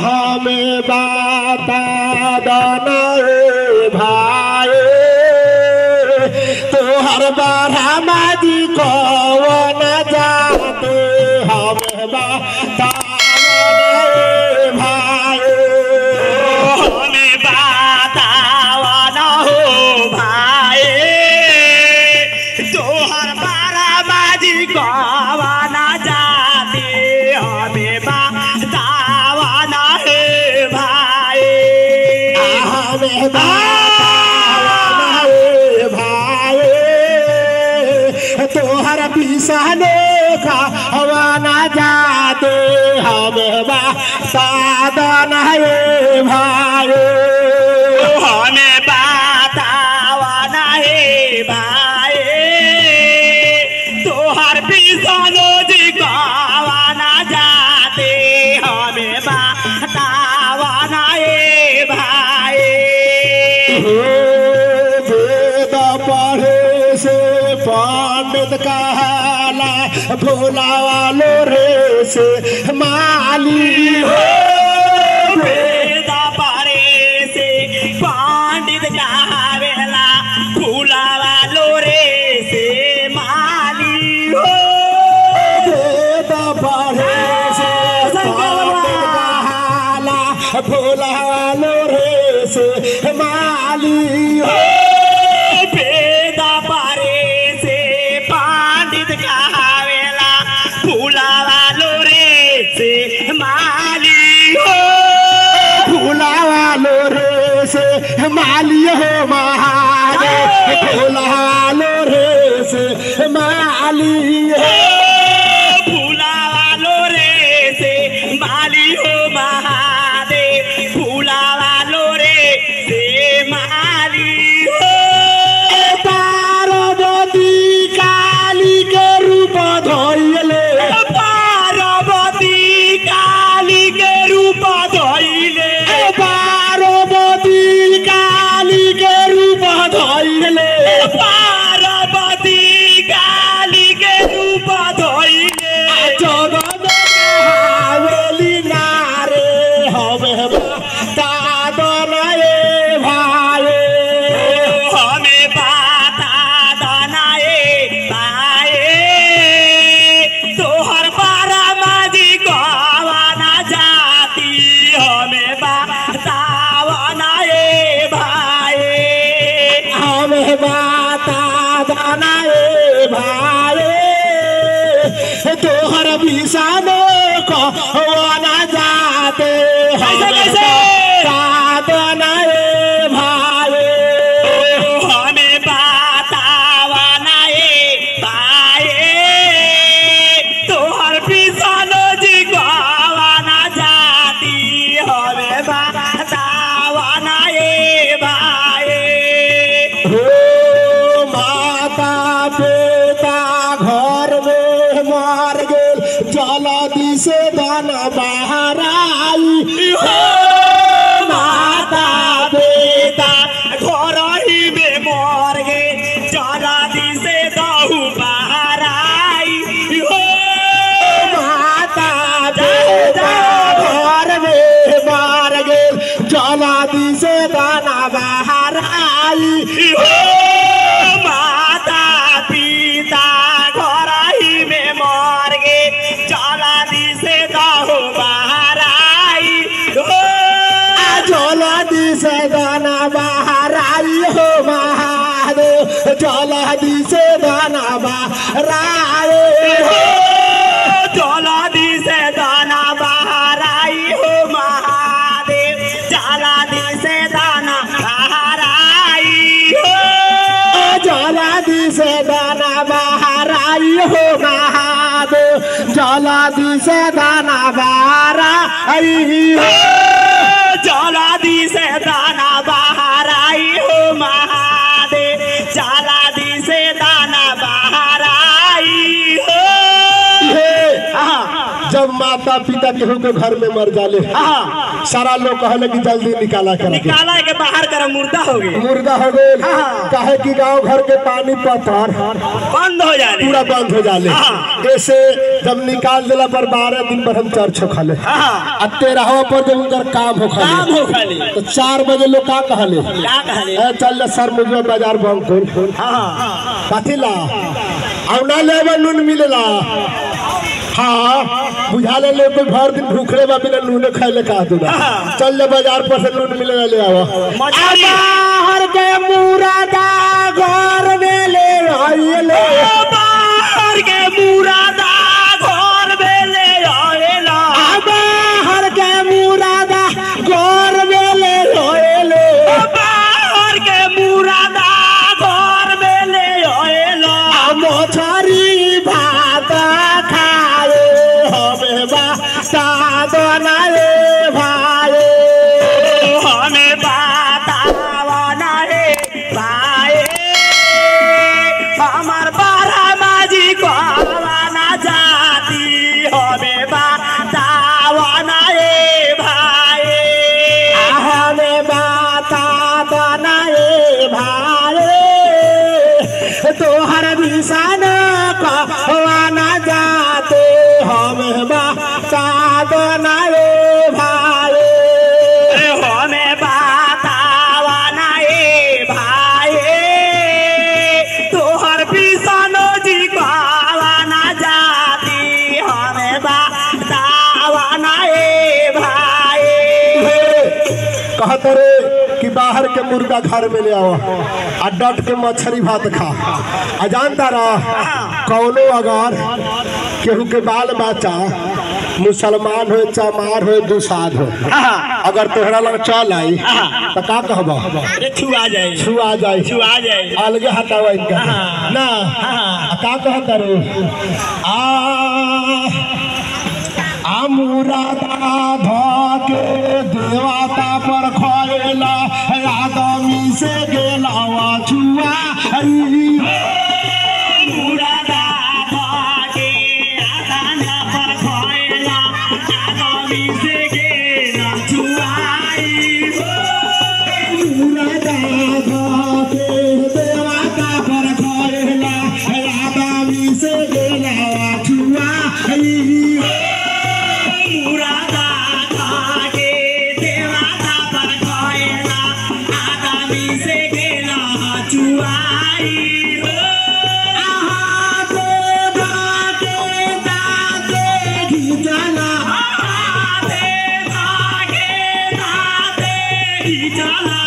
हमें बता दना भाई तोहर बारह माजी कौन जाते हमें बता भाई हमें बतावन हो भाई तोहर बारह माजी कौन जाते हमें बतावन हे भाई हमें तोहर पिसाने का हवाना जाते हमें साधन है भाई हमें बतावन हे भाई तोहर पिसानो जी कवाना जाते हमें बतावन हे भाई वेद पढ़े से पंडित कहला भोला वालो रे से माली हो वेद पढ़े से पंडित कहावेला भोला वालो रे से माली हो वेद पढ़े से पंडित कहला भोला वालो रे से माली हो वेद पढ़े से पंडित कहावेला भोला वालो रे से माली हो भोला वालो रे से माली हो महादेव भोला वालो रे से माली हो भोला वालो रे से माली हो महादेव भोला वालो रे से माली हो पार्वती काली के रूप धोइले पार्वती काली के रूप धोइले पार्वती काली के रूप धोइले पार्वती काली के रूप धोइले जगत हवेली नारे हमें बता दनाए भाई हमें बता दनाए भाई तोहर बारह माजी कवाना जाती हमें बतावन हे भाई हमें बता दनाए भाई तोहर बिसानो को ना जाते कैसे? दनाए भाई हमें बतावन हे भाई तोहर पिसानो जी कवाना जाती हमें बतावन हे भाई हो माता पिता घर में मार गेल जलदी से धन बाहर आई हो माता पिता घर ही में मर गे जलादी से दहु बाहर आई हो माता पिता घर में मार गेल जलदी से धन बाहर आई हो माता पिता घर ही में मर गे जलादी से दहु बाहर आई हो जलदी से धन बाहर आई हो महादेव जलदी से धन बाहर आई हो जलादी से दाना बाहर आई हो महादेव जलादी से दाना बाहर आई हो जलदी से दाना बाहर आई हो महादेव जलदी से दाना बाहर आई हो जलादी से दाना बाहर आई हो महादेव जलादी से दाना बाहर आई हो जब माता पिता पिता केहू के घर में मर जाले सारा लोग कहले कि जल्दी निकाला कर निकाला के बाहर कर मुर्दा हो गए मुर्दा हो गए काहे कि गांव घर के पानी पत्थर बंद हो जाले पूरा बंद हो जाले ऐसे जब निकाल देला पर 12 दिन पर हम चर्च खाले आ 13वां पर जब उनकर काम हो खाले तो 4 बजे लोग का कहले चल सर मुझे बाजार बंद खोल कथी ला औना लेबा नून मिलेला हाँ बुझा ले कोई भर दिन भूखले बा बिना नून खाइले का दूना चल ले बाजार पर से नून मिलेला ले आवा बाहर के मुरादा घर में ले आइले बाहर के मुरादा घर में ले आएला बाहर के मुरादा घर में ले आइले बाहर के मुरादा घर में ले आएला मोछरी भात खाए हमें बा साधना रे भाई हमें बतावना रे भाई हमार बारा माजी को ना जाती हमें बतावना रे भाई हमें बतावना रे भाई तोहर निशान कहवाना जाते हमें बतावना रे भाई हमें बतावना रे भाई तोहर पिसानो जी को ना जाती हमें बतावना रे भाई कहते रे कि बाहर के मुर्गा घर में ले आओ आ डट के मछली भात खा आ जानता रह कौनो अगर केहू के बाल बच्चा मुसलमान हो चमार हो दुसाद हो अगर तोहरा लग चल आई तो का कहबा छुआ जाए छुआ जाए छुआ जाए अलगे हटावा इनका ना का कहता रे आ मुरादा धके देवता पर खोएला आदमी से गेलावा छुआ मुरादा धके आदमी पर खोएला आदमी से गेला छुआई मुरादा धके देवता पर खोएला आदमी से गेलावा छुआ मुरादा धके देवता पर खोएला आदमी से गेला छुआई चला